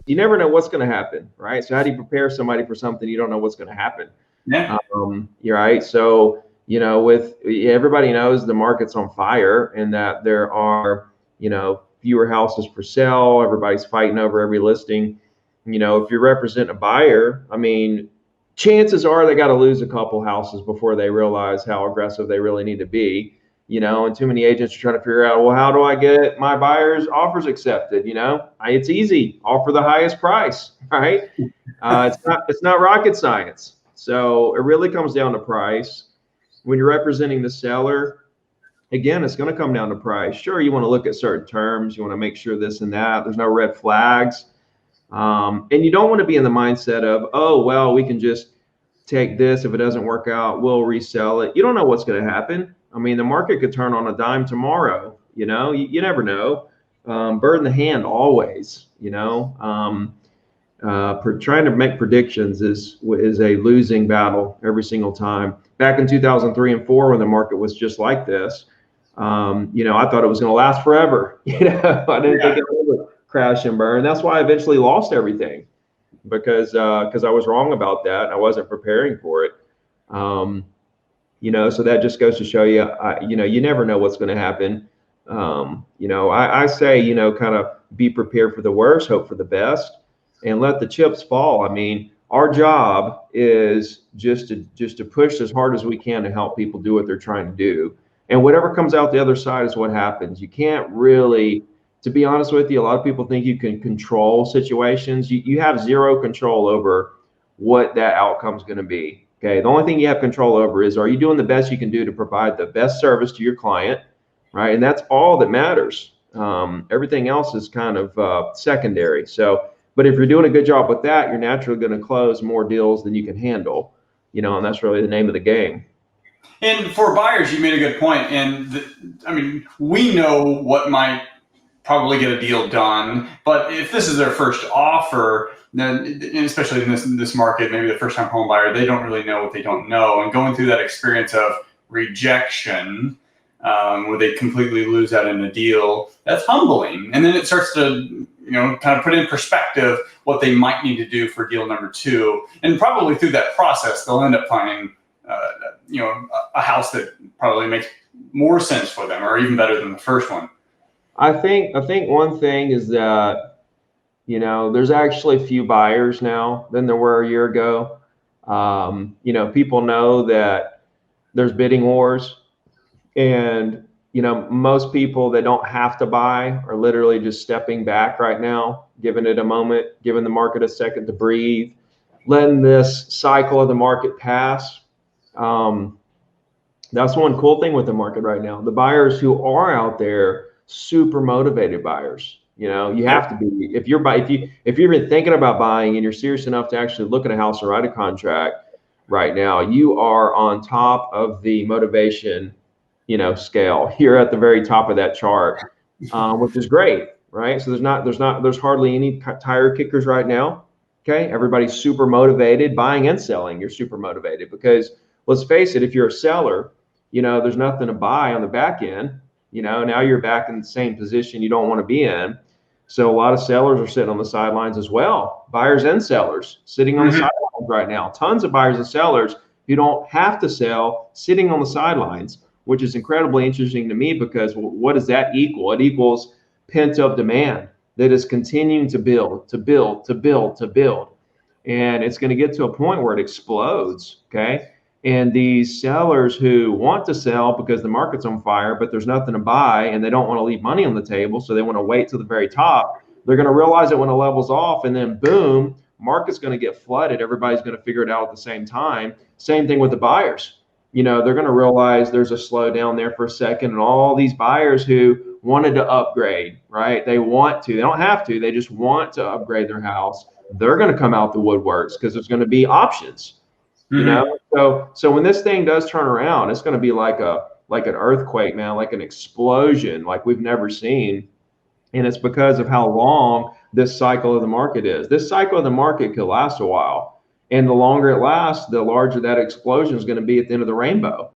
you never know what's going to happen, right? So how do you prepare somebody for something you don't know what's going to happen? Yeah. You're right. So, with everybody knows the market's on fire and that there are, fewer houses for sale. Everybody's fighting over every listing. If you're representing a buyer, I mean, chances are they got to lose a couple houses before they realize how aggressive they really need to be. And too many agents are trying to figure out, well, how do I get my buyer's offers accepted? It's easy. Offer the highest price, right? It's not rocket science. So it really comes down to price. When you're representing the seller, again, it's going to come down to price. Sure, you want to look at certain terms. You want to make sure this and that. There's no red flags. And you don't want to be in the mindset of, oh, well, we can just take this. If it doesn't work out, we'll resell it. You don't know what's going to happen. I mean, the market could turn on a dime tomorrow. You never know. Bird in the hand always, trying to make predictions is a losing battle every single time. Back in 2003 and 4, when the market was just like this, I thought it was going to last forever. I didn't think it would crash and burn. That's why I eventually lost everything, because I was wrong about that. I wasn't preparing for it. So that just goes to show you, you never know what's going to happen. I say, kind of be prepared for the worst, hope for the best, and let the chips fall. I mean, our job is just to push as hard as we can to help people do what they're trying to do. And whatever comes out the other side is what happens. You can't really, to be honest with you, a lot of people think you can control situations. You have zero control over what that outcome is going to be. Okay. The only thing you have control over is, are you doing the best you can do to provide the best service to your client? Right. And that's all that matters. Everything else is kind of secondary. So, but if you're doing a good job with that, you're naturally going to close more deals than you can handle, and that's really the name of the game. And for buyers, you made a good point. And we know what might probably get a deal done, but if this is their first offer, then, and especially in this market, maybe the first time home buyer, they don't really know what they don't know. And going through that experience of rejection, where they completely lose out in a deal, that's humbling. And then it starts to, kind of put in perspective what they might need to do for deal number 2. And probably through that process, they'll end up finding, a house that probably makes more sense for them, or even better than the first one. I think one thing is that, there's actually few buyers now than there were a year ago. People know that there's bidding wars, and most people that don't have to buy are literally just stepping back right now, giving it a moment, giving the market a second to breathe, letting this cycle of the market pass. That's one cool thing with the market right now. The buyers who are out there, super motivated buyers. You have to be, if you're even thinking about buying and you're serious enough to actually look at a house and write a contract right now, you are on top of the motivation scale. You're at the very top of that chart, which is great, right? So there's hardly any tire kickers right now. Okay, everybody's super motivated, buying and selling. You're super motivated because, let's face it, if you're a seller, there's nothing to buy on the back end. Now you're back in the same position you don't want to be in. So a lot of sellers are sitting on the sidelines as well. Buyers and sellers sitting on the sidelines right now. Tons of buyers and sellers who don't have to sell, sitting on the sidelines, which is incredibly interesting to me, because what does that equal? It equals pent-up demand that is continuing to build. And it's going to get to a point where it explodes, okay? And these sellers who want to sell because the market's on fire, but there's nothing to buy, and they don't want to leave money on the table, so they want to wait till the very top, they're going to realize it when it levels off, and then boom, market's going to get flooded. Everybody's going to figure it out at the same time. Same thing with the buyers. They're going to realize there's a slowdown there for a second, and all these buyers who wanted to upgrade, right? They don't have to, they just want to upgrade their house. They're going to come out the woodworks because there's going to be options. So when this thing does turn around, it's going to be like an earthquake, man, like an explosion like we've never seen. And it's because of how long this cycle of the market is. This cycle of the market could last a while. And the longer it lasts, the larger that explosion is going to be at the end of the rainbow.